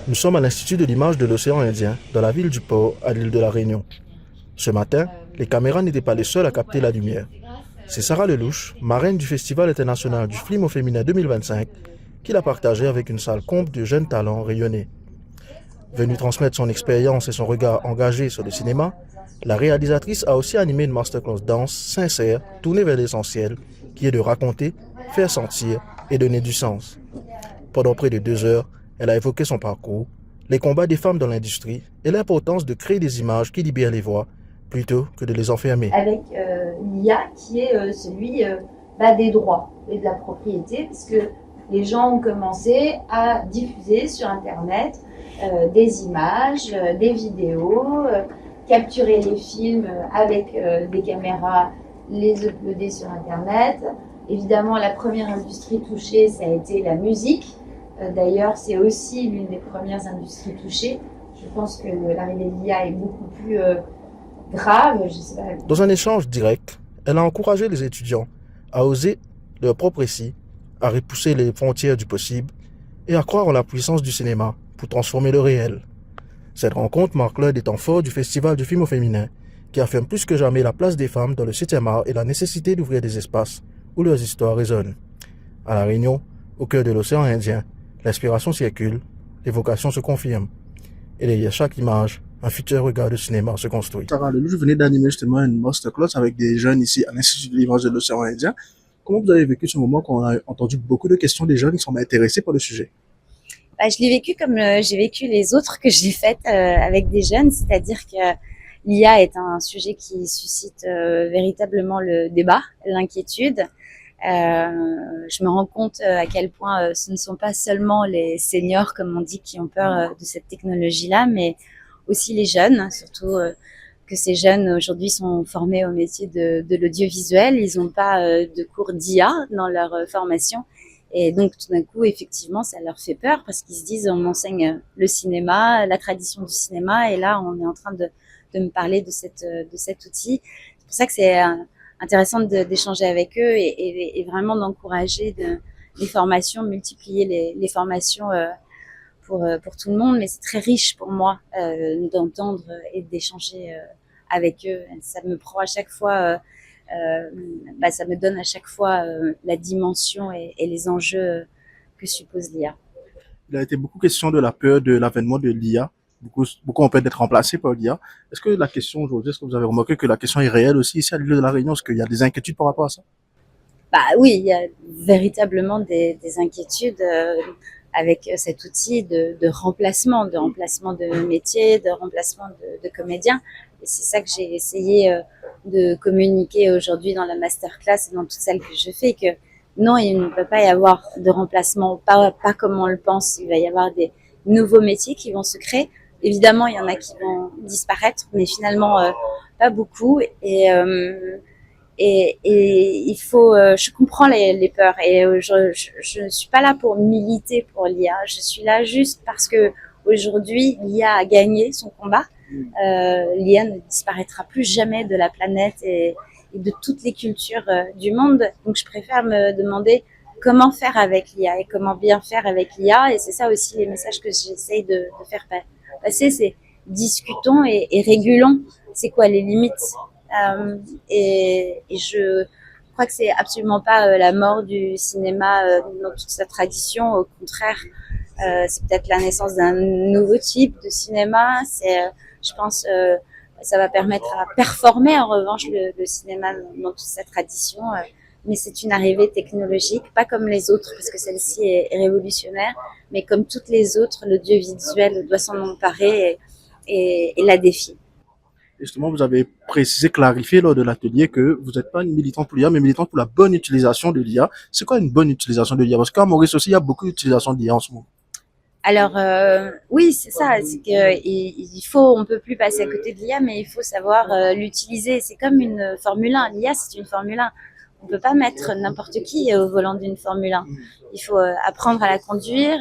Nous sommes à l'Institut de l'image de l'océan Indien, dans la ville du port, à l'île de la Réunion. Ce matin, les caméras n'étaient pas les seules à capter la lumière. C'est Sarah Lelouch, marraine du Festival international du film au féminin 2025, qui l'a partagé avec une salle comble de jeunes talents rayonnés. Venue transmettre son expérience et son regard engagé sur le cinéma, la réalisatrice a aussi animé une masterclass danse sincère, tournée vers l'essentiel, qui est de raconter, faire sentir et donner du sens. Pendant près de 2 heures, elle a évoqué son parcours, les combats des femmes dans l'industrie et l'importance de créer des images qui libèrent les voix plutôt que de les enfermer. Avec l'IA qui est celui des droits et de la propriété, puisque les gens ont commencé à diffuser sur Internet des images, des vidéos, capturer les films avec des caméras, les uploader sur Internet. Évidemment, la première industrie touchée, ça a été la musique. D'ailleurs, c'est aussi l'une des premières industries touchées. Je pense que l'arrivée de l'IA est beaucoup plus grave. Je sais pas. Dans un échange direct, elle a encouragé les étudiants à oser leur propre récit, à repousser les frontières du possible et à croire en la puissance du cinéma pour transformer le réel. Cette rencontre marque l'un des temps forts du Festival du film au féminin, qui affirme plus que jamais la place des femmes dans le 7e art et la nécessité d'ouvrir des espaces où leurs histoires résonnent. À La Réunion, au cœur de l'océan Indien, l'inspiration circule, les vocations se confirment. Et derrière chaque image, un futur regard de cinéma se construit. Sarah Lelouch, vous venez d'animer justement une masterclass avec des jeunes ici à l'Institut de l'image de l'océan Indien. Comment vous avez vécu ce moment quand on a entendu beaucoup de questions des jeunes qui sont intéressés par le sujet? Je l'ai vécu comme j'ai vécu les autres que j'ai faites avec des jeunes, c'est-à-dire que l'IA est un sujet qui suscite véritablement le débat, l'inquiétude. Je me rends compte à quel point ce ne sont pas seulement les seniors, comme on dit, qui ont peur de cette technologie-là, mais aussi les jeunes, surtout que ces jeunes aujourd'hui sont formés au métier de l'audiovisuel. Ils n'ont pas de cours d'IA dans leur formation. Et donc, tout d'un coup, effectivement, ça leur fait peur parce qu'ils se disent, on m'enseigne le cinéma, la tradition du cinéma, et là, on est en train de me parler de cet outil. C'est pour ça que c'est intéressant d'échanger avec eux et vraiment d'encourager les formations, multiplier les formations pour tout le monde. Mais c'est très riche pour moi d'entendre et d'échanger avec eux. Ça me prend à chaque fois... ça me donne à chaque fois la dimension et les enjeux que suppose l'IA. Il a été beaucoup question de la peur de l'avènement de l'IA. Beaucoup ont peur d'être remplacés par l'IA. Est-ce que la question aujourd'hui, est-ce que vous avez remarqué que la question est réelle aussi ici à l'île de la Réunion? Est-ce qu'il y a des inquiétudes par rapport à ça? Oui, il y a véritablement des inquiétudes avec cet outil de remplacement de métier, de remplacement de comédiens. Et c'est ça que j'ai essayé de communiquer aujourd'hui dans la masterclass et dans toutes celles que je fais, que non, il ne peut pas y avoir de remplacement, pas comme on le pense. Il va y avoir des nouveaux métiers qui vont se créer. Évidemment, il y en a qui vont disparaître, mais finalement, pas beaucoup. Et il faut, je comprends les peurs et je ne suis pas là pour militer pour l'IA. Je suis là juste parce que aujourd'hui, l'IA a gagné son combat. L'IA ne disparaîtra plus jamais de la planète et de toutes les cultures du monde. Donc, je préfère me demander comment faire avec l'IA et comment bien faire avec l'IA. Et c'est ça aussi les messages que j'essaye de faire passer, c'est discutons et régulons. C'est quoi les limites? Et je crois que c'est absolument pas la mort du cinéma dans toute sa tradition. Au contraire, c'est peut-être la naissance d'un nouveau type de cinéma. Je pense, ça va permettre à performer en revanche le cinéma dans toute sa tradition. Mais c'est une arrivée technologique, pas comme les autres, parce que celle-ci est révolutionnaire, mais comme toutes les autres, l'audiovisuel doit s'en emparer et la défier. Justement, vous avez précisé, clarifié lors de l'atelier que vous n'êtes pas une militante pour l'IA, mais militante pour la bonne utilisation de l'IA. C'est quoi une bonne utilisation de l'IA? Parce qu'à Maurice aussi, il y a beaucoup d'utilisation de l'IA en ce moment. Alors oui, c'est ça. C'est que on peut plus passer à côté de l'IA, mais il faut savoir l'utiliser. C'est comme une Formule 1. L'IA, c'est une Formule 1. On peut pas mettre n'importe qui au volant d'une Formule 1. Il faut apprendre à la conduire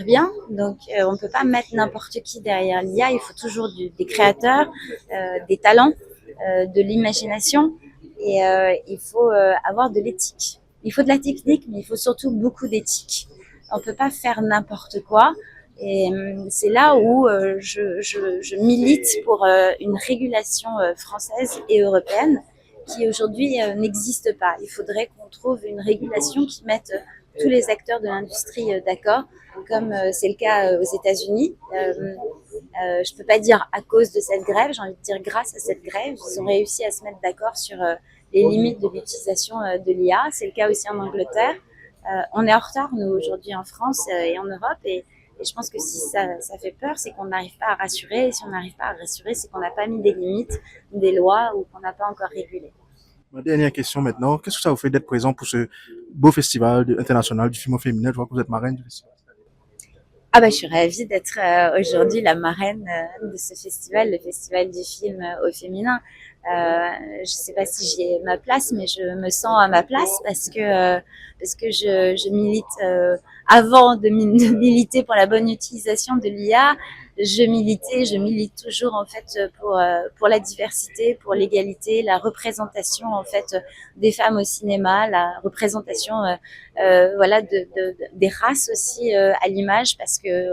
bien. Donc on peut pas mettre n'importe qui derrière l'IA. Il faut toujours des créateurs, des talents, de l'imagination, et il faut avoir de l'éthique. Il faut de la technique, mais il faut surtout beaucoup d'éthique. On peut pas faire n'importe quoi. Et c'est là où je milite pour une régulation française et européenne qui aujourd'hui n'existe pas. Il faudrait qu'on trouve une régulation qui mette tous les acteurs de l'industrie d'accord, comme c'est le cas aux États-Unis. Je ne peux pas dire à cause de cette grève, j'ai envie de dire grâce à cette grève, ils ont réussi à se mettre d'accord sur les limites de l'utilisation de l'IA. C'est le cas aussi en Angleterre. On est en retard, nous, aujourd'hui, en France et en Europe. Et je pense que si ça fait peur, c'est qu'on n'arrive pas à rassurer. Et si on n'arrive pas à rassurer, c'est qu'on n'a pas mis des limites, des lois ou qu'on n'a pas encore régulé. Ma dernière question maintenant, qu'est-ce que ça vous fait d'être présent pour ce beau festival international du film au féminin? Je vois que vous êtes marraine du festival. Ah bah, je suis ravie d'être aujourd'hui la marraine de ce festival, le festival du film au féminin. Je sais pas si j'ai ma place, mais je me sens à ma place parce que je milite avant de militer pour la bonne utilisation de l'IA. Je milite toujours en fait pour la diversité, pour l'égalité, la représentation en fait des femmes au cinéma, la représentation voilà des races aussi à l'image parce que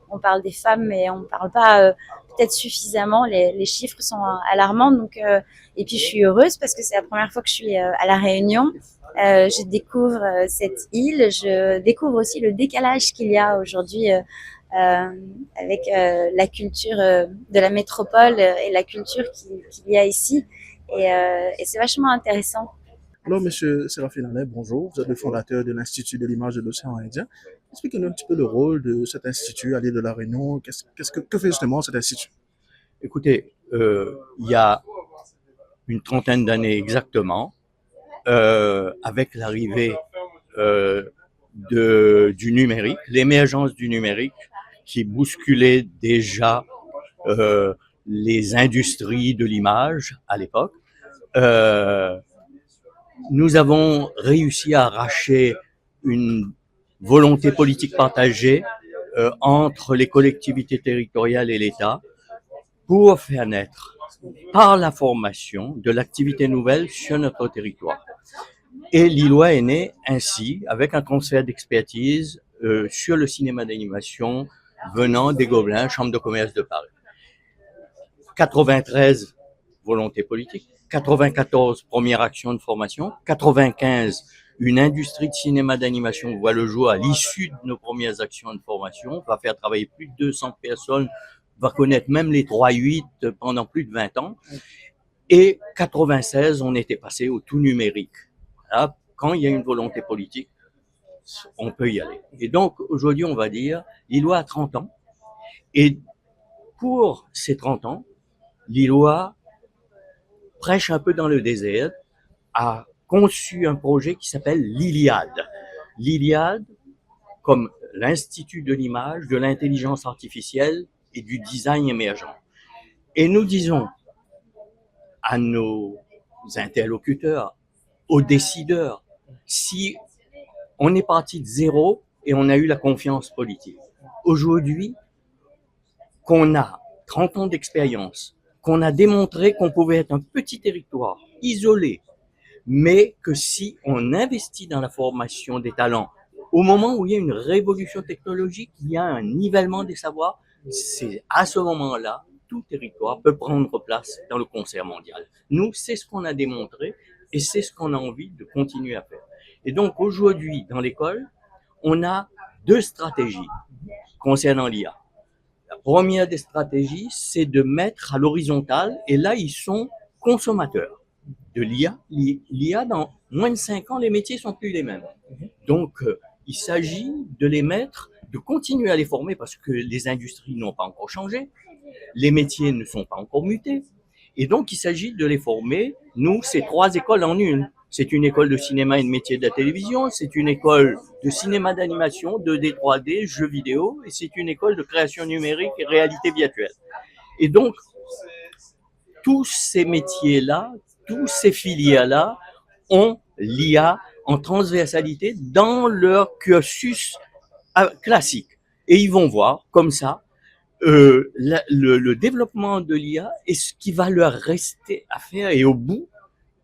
on parle des femmes mais on parle pas peut-être suffisamment, les chiffres sont alarmants donc et puis je suis heureuse parce que c'est la première fois que je suis à la Réunion. Je découvre cette île, je découvre aussi le décalage qu'il y a aujourd'hui avec la culture de la métropole et la culture qu'il y a ici et c'est vachement intéressant. Alors, monsieur Séraphin Lanet, bonjour. Vous êtes le fondateur de l'Institut de l'image de l'océan Indien. Expliquez-nous un petit peu le rôle de cet institut à l'île de la Réunion. Que fait justement cet institut? Écoutez, il y a une trentaine d'années exactement, avec l'arrivée du numérique, l'émergence du numérique qui bousculait déjà les industries de l'image à l'époque, nous avons réussi à arracher une volonté politique partagée entre les collectivités territoriales et l'État pour faire naître par la formation de l'activité nouvelle sur notre territoire. Et l'ILOA est né ainsi avec un transfert d'expertise sur le cinéma d'animation venant des Gobelins, Chambre de commerce de Paris. 93 volontés politiques, 94 première action de formation, 95 une industrie de cinéma d'animation voit le jour à l'issue de nos premières actions de formation, va faire travailler plus de 200 personnes, va connaître même les 3-8 pendant plus de 20 ans. Et 96, on était passé au tout numérique. Voilà, quand il y a une volonté politique, on peut y aller. Et donc, aujourd'hui, on va dire, l'ILOA a 30 ans. Et pour ces 30 ans, l'ILOA prêche un peu dans le désert, a conçu un projet qui s'appelle l'Iliade. L'Iliade, comme l'Institut de l'image, de l'intelligence artificielle et du design émergent. Et nous disons à nos interlocuteurs, aux décideurs, si on est parti de zéro et on a eu la confiance politique. Aujourd'hui, qu'on a 30 ans d'expérience, qu'on a démontré qu'on pouvait être un petit territoire, isolé, mais que si on investit dans la formation des talents, au moment où il y a une révolution technologique, il y a un nivellement des savoirs, c'est à ce moment-là, tout territoire peut prendre place dans le concert mondial. Nous, c'est ce qu'on a démontré et c'est ce qu'on a envie de continuer à faire. Et donc aujourd'hui, dans l'école, on a 2 stratégies concernant l'IA. La première des stratégies, c'est de mettre à l'horizontale, et là, ils sont consommateurs de l'IA. L'IA, dans moins de 5 ans, les métiers sont plus les mêmes. Donc, il s'agit de les mettre, de continuer à les former parce que les industries n'ont pas encore changé, les métiers ne sont pas encore mutés. Et donc, il s'agit de les former. Nous, c'est 3 écoles en une. C'est une école de cinéma et de métier de la télévision, c'est une école de cinéma d'animation, 2D, 3D, jeux vidéo, et c'est une école de création numérique et réalité virtuelle. Et donc, tous ces métiers-là, tous ces filières-là ont l'IA en transversalité dans leur cursus classique. Et ils vont voir, comme ça, le développement de l'IA et ce qui va leur rester à faire. Et au bout,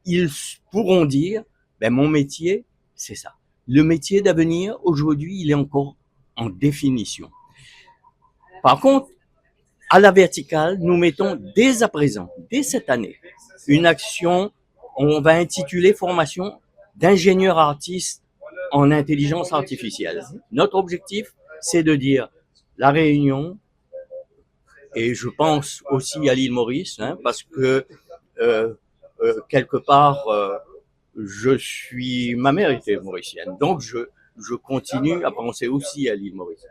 ils pourront dire, ben mon métier, c'est ça. Le métier d'avenir, aujourd'hui, il est encore en définition. Par contre, à la verticale, nous mettons dès à présent, dès cette année, une action, on va intituler formation d'ingénieurs artistes en intelligence artificielle. Notre objectif, c'est de dire la Réunion, et je pense aussi à l'île Maurice, hein, parce que quelque part, ma mère était mauricienne, donc je continue à penser aussi à l'île Maurice.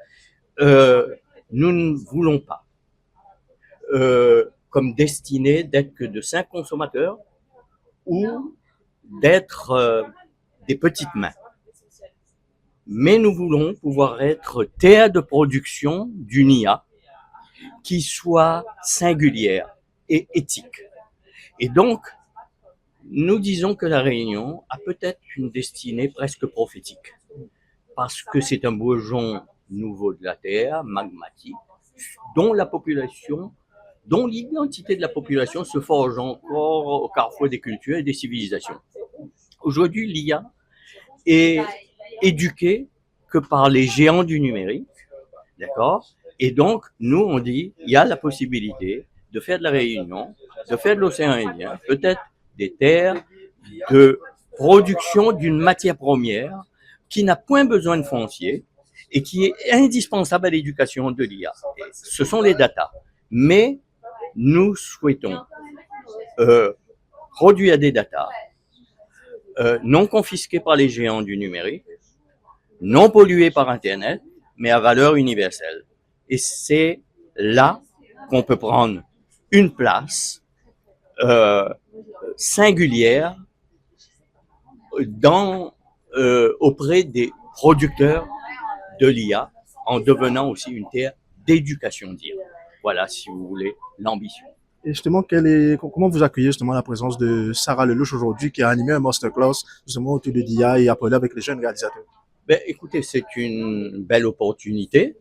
Nous ne voulons pas, comme destinée d'être que de simples consommateurs ou d'être des petites mains. Mais nous voulons pouvoir être terre de production d'une IA qui soit singulière et éthique. Et donc, nous disons que la Réunion a peut-être une destinée presque prophétique, parce que c'est un bourgeon nouveau de la Terre, magmatique, dont l'identité de la population se forge encore au carrefour des cultures et des civilisations. Aujourd'hui, l'IA est éduquée que par les géants du numérique, d'accord? Et donc, nous, on dit, il y a la possibilité de faire de la Réunion, de faire de l'océan Indien, peut-être des terres de production d'une matière première qui n'a point besoin de foncier et qui est indispensable à l'éducation de l'IA. Ce sont les data. Mais nous souhaitons produire des data non confisqués par les géants du numérique, non pollués par Internet, mais à valeur universelle. Et c'est là qu'on peut prendre une place singulière auprès des producteurs de l'IA, en devenant aussi une terre d'éducation d'IA. Voilà, si vous voulez, l'ambition. Et justement, comment vous accueillez justement la présence de Sarah Lelouch aujourd'hui, qui a animé un masterclass justement autour de l'IA et appelé avec les jeunes réalisateurs? Écoutez, c'est une belle opportunité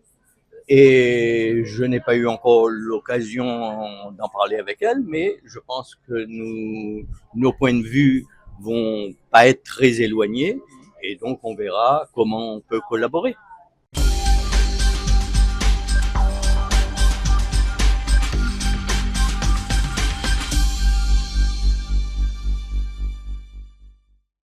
et je n'ai pas eu encore l'occasion d'en parler avec elle, mais je pense que nos points de vue vont pas être très éloignés et donc on verra comment on peut collaborer.